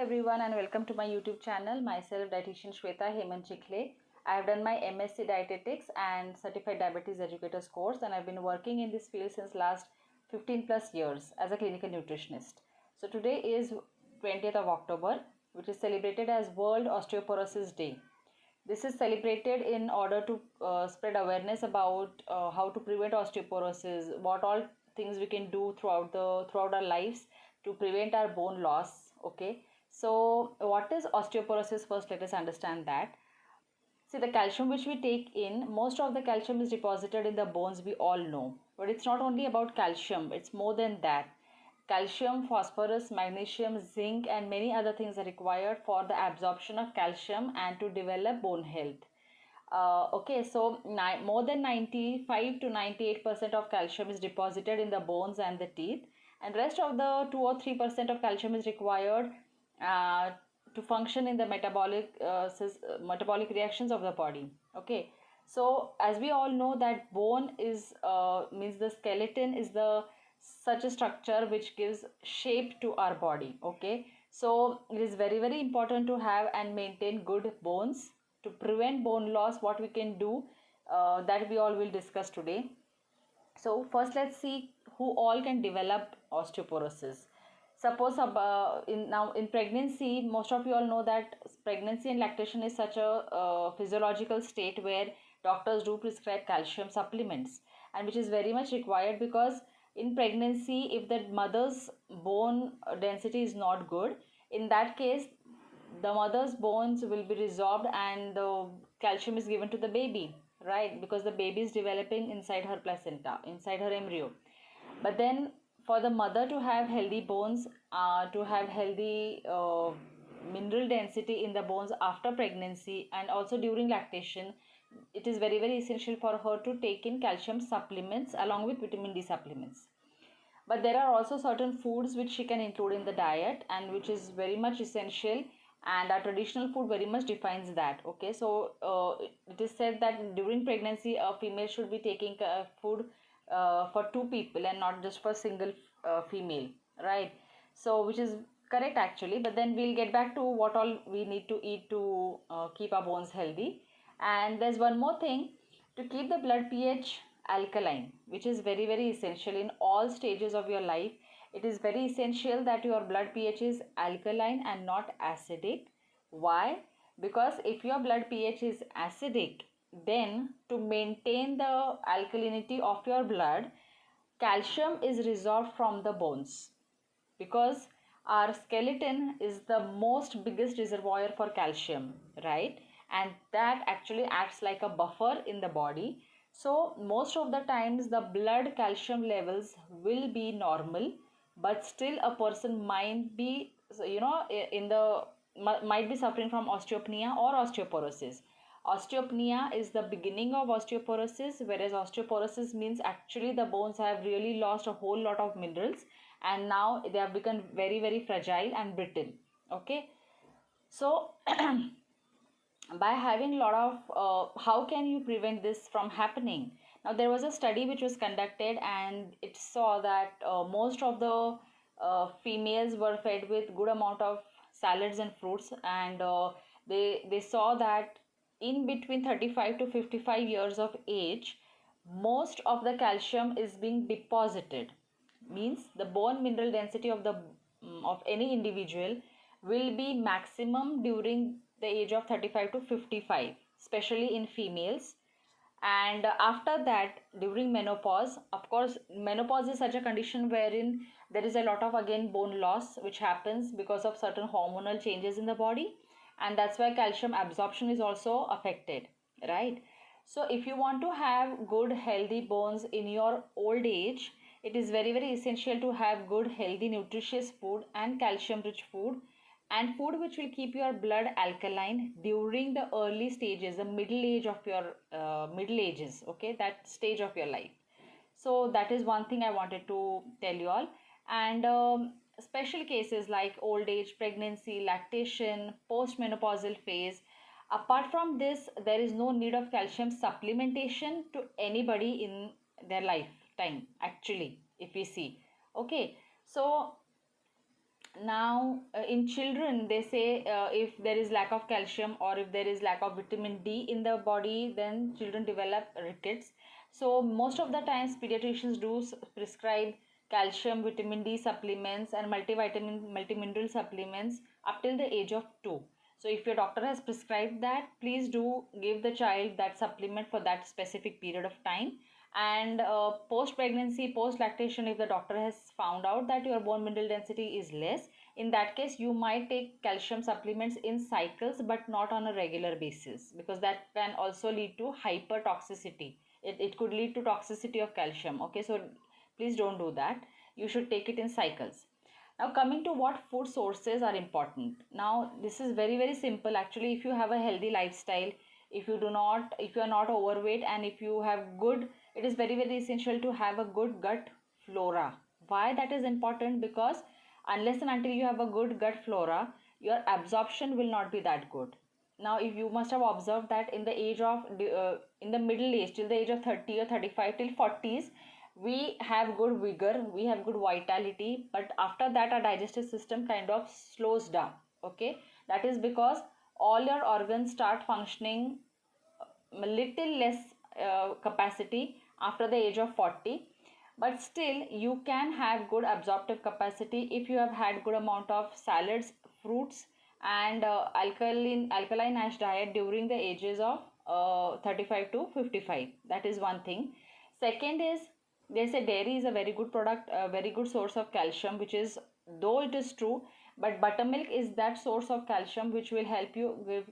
everyone and welcome to my YouTube channel. Myself dietitian Shweta Hemant Chikhle. I have done my MSc Dietetics and Certified Diabetes Educators course, and I've been working in this field since last 15 plus years as a clinical nutritionist. So today is 20th of October, which is celebrated as World Osteoporosis Day. This is celebrated in order to spread awareness about how to prevent osteoporosis, what all things we can do throughout our lives to prevent our bone loss. Okay, so what is osteoporosis? First, let us understand that. See, the calcium which we take in, most of the calcium is deposited in the bones, we all know. But it's not only about calcium, it's more than that. Calcium, phosphorus, magnesium, zinc, and many other things are required for the absorption of calcium and to develop bone health. Okay, so more than 95 to 98% of calcium is deposited in the bones and the teeth, and rest of the 2 or 3% of calcium is required to function in the metabolic reactions of the body. Okay, so as we all know that bone is means the skeleton is the such a structure which gives shape to our body. Okay, so it is very important to have and maintain good bones. To prevent bone loss, what we can do, that we all will discuss today. So first let's see who all can develop osteoporosis. Suppose in pregnancy, most of you all know that pregnancy and lactation is such a physiological state where doctors do prescribe calcium supplements, and which is very much required because in pregnancy, if the mother's bone density is not good, in that case the mother's bones will be resorbed and the calcium is given to the baby, right? Because the baby is developing inside her placenta, inside her embryo. But then for the mother to have healthy bones, to have healthy mineral density in the bones after pregnancy and also during lactation, it is very essential for her to take in calcium supplements along with vitamin D supplements. But there are also certain foods which she can include in the diet and which is very much essential, and our traditional food very much defines that. Okay, so it is said that during pregnancy a female should be taking food for two people and not just for single female, right? So which is correct actually, but then we'll get back to what all we need to eat to keep our bones healthy. And there's one more thing: to keep the blood pH alkaline, which is very essential in all stages of your life. It is very essential that your blood pH is alkaline and not acidic. Why? Because if your blood pH is acidic, then to maintain the alkalinity of your blood, calcium is resolved from the bones, because our skeleton is the most biggest reservoir for calcium, right? And that actually acts like a buffer in the body. So most of the times the blood calcium levels will be normal, but still a person might be, in the might be suffering from osteopenia or osteoporosis. Osteopenia is the beginning of osteoporosis, whereas osteoporosis means actually the bones have really lost a whole lot of minerals and now they have become very fragile and brittle. Okay, so by having a lot of how can you prevent this from happening? Now there was a study which was conducted and it saw that most of the females were fed with good amount of salads and fruits, and they saw that in between 35 to 55 years of age, most of the calcium is being deposited. Means the bone mineral density of the of any individual will be maximum during the age of 35 to 55, especially in females. And after that, during menopause, of course menopause is such a condition wherein there is a lot of again bone loss which happens because of certain hormonal changes in the body, and that's why calcium absorption is also affected, right? So if you want to have good healthy bones in your old age, it is very essential to have good healthy nutritious food and calcium rich food, and food which will keep your blood alkaline during the early stages, the middle age of your middle ages, okay, that stage of your life. So that is one thing I wanted to tell you all. And special cases like old age, pregnancy, lactation, postmenopausal phase, apart from this there is no need of calcium supplementation to anybody in their lifetime actually, if we see. Okay, so Now in children they say if there is lack of calcium or if there is lack of vitamin D in the body, then children develop rickets. So most of the times pediatricians do prescribe calcium, vitamin D supplements and multivitamin, multimineral supplements up till the age of 2. So if your doctor has prescribed that, please do give the child that supplement for that specific period of time. And post pregnancy, post lactation, if the doctor has found out that your bone mineral density is less, in that case you might take calcium supplements in cycles but not on a regular basis, because that can also lead to hypertoxicity. It could lead to toxicity of calcium. Okay, so please don't do that. You should take it in cycles. Now coming to what food sources are important. Now this is very simple actually. If you have a healthy lifestyle, if you are not overweight, and if you have good, it is very essential to have a good gut flora. Why that is important? Because unless and until you have a good gut flora, your absorption will not be that good. Now if you must have observed that in the age of in the middle age, till the age of 30 or 35 till 40s, we have good vigor, we have good vitality, but after that our digestive system kind of slows down. Okay, that is because all your organs start functioning a little less capacity after the age of 40. But still you can have good absorptive capacity if you have had good amount of salads, fruits and alkaline ash diet during the ages of 35 to 55. That is one thing. Second is, they say dairy is a very good product, a very good source of calcium, which is, though it is true, but buttermilk is that source of calcium which will help you give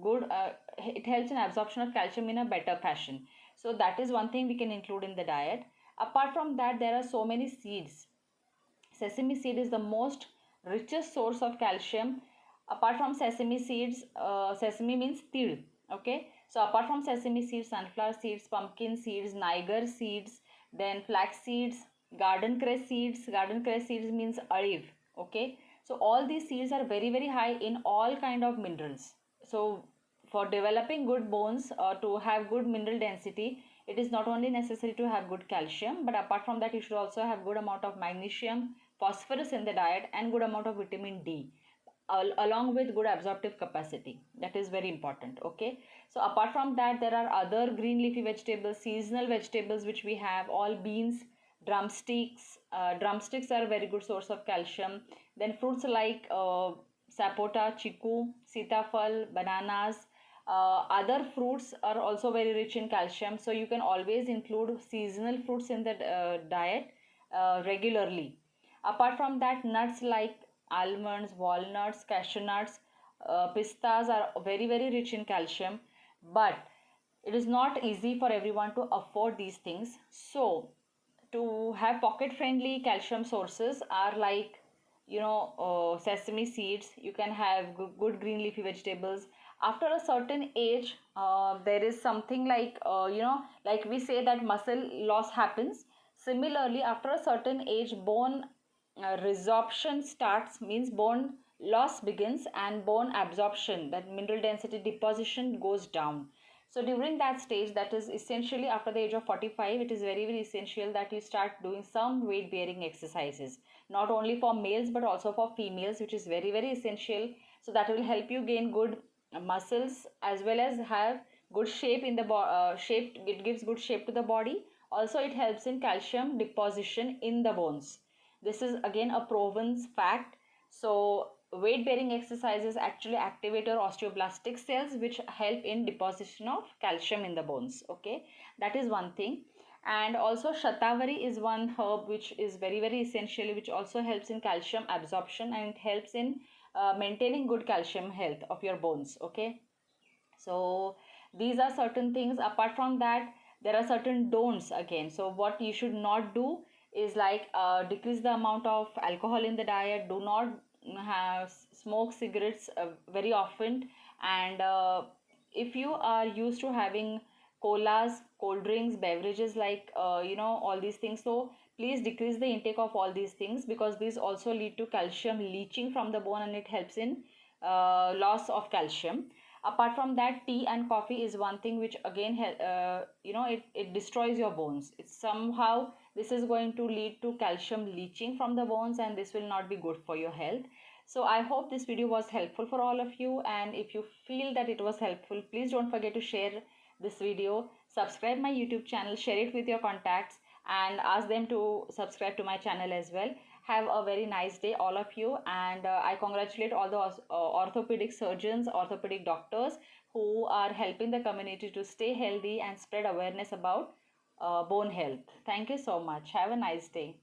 good it helps in absorption of calcium in a better fashion. So that is one thing we can include in the diet. Apart from that, there are so many seeds. Sesame seed is the most richest source of calcium. Apart from sesame seeds, sesame means til. Okay, so apart from sesame seeds, sunflower seeds, pumpkin seeds, niger seeds, then flax seeds, garden cress seeds. Garden cress seeds means olive. Okay, so all these seeds are very high in all kind of minerals. So for developing good bones or to have good mineral density, it is not only necessary to have good calcium, but apart from that you should also have good amount of magnesium, phosphorus in the diet and good amount of vitamin D, along with good absorptive capacity. That is very important. Okay, so apart from that, there are other green leafy vegetables, seasonal vegetables which we have, all beans, drumsticks. Drumsticks are a very good source of calcium. Then fruits like sapota, chiku, sitafal, bananas. Other fruits are also very rich in calcium, so you can always include seasonal fruits in the diet regularly. Apart from that, nuts like almonds, walnuts, cashew nuts, pistas are very rich in calcium, but it is not easy for everyone to afford these things. So to have pocket friendly calcium sources are like, sesame seeds. You can have good green leafy vegetables. After a certain age, there is something like, like we say that muscle loss happens. Similarly, after a certain age, bone resorption starts, means bone loss begins, and bone absorption, that mineral density deposition, goes down. So during that stage, that is essentially after the age of 45, it is very essential that you start doing some weight bearing exercises, not only for males but also for females, which is very essential. So that will help you gain good muscles as well as have good shape in the shape. It gives good shape to the body. Also it helps in calcium deposition in the bones. This is again a proven fact. So weight bearing exercises actually activate your osteoblastic cells, which help in deposition of calcium in the bones. Okay, that is one thing. And also shatavari is one herb which is very essential, which also helps in calcium absorption, and it helps in maintaining good calcium health of your bones. Okay, so these are certain things. Apart from that, there are certain don'ts again. So what you should not do is like decrease the amount of alcohol in the diet. Do not have smoke cigarettes very often. And if you are used to having colas, cold drinks, beverages like all these things, so please decrease the intake of all these things, because these also lead to calcium leaching from the bone, and it helps in loss of calcium. Apart from that, tea and coffee is one thing which again it destroys your bones. It somehow this is going to lead to calcium leaching from the bones, and this will not be good for your health. So I hope this video was helpful for all of you, and if you feel that it was helpful, please don't forget to share this video, subscribe my YouTube channel, share it with your contacts, and ask them to subscribe to my channel as well. Have a very nice day, all of you, and I congratulate all the orthopedic surgeons, orthopedic doctors who are helping the community to stay healthy and spread awareness about bone health. Thank you so much. Have a nice day.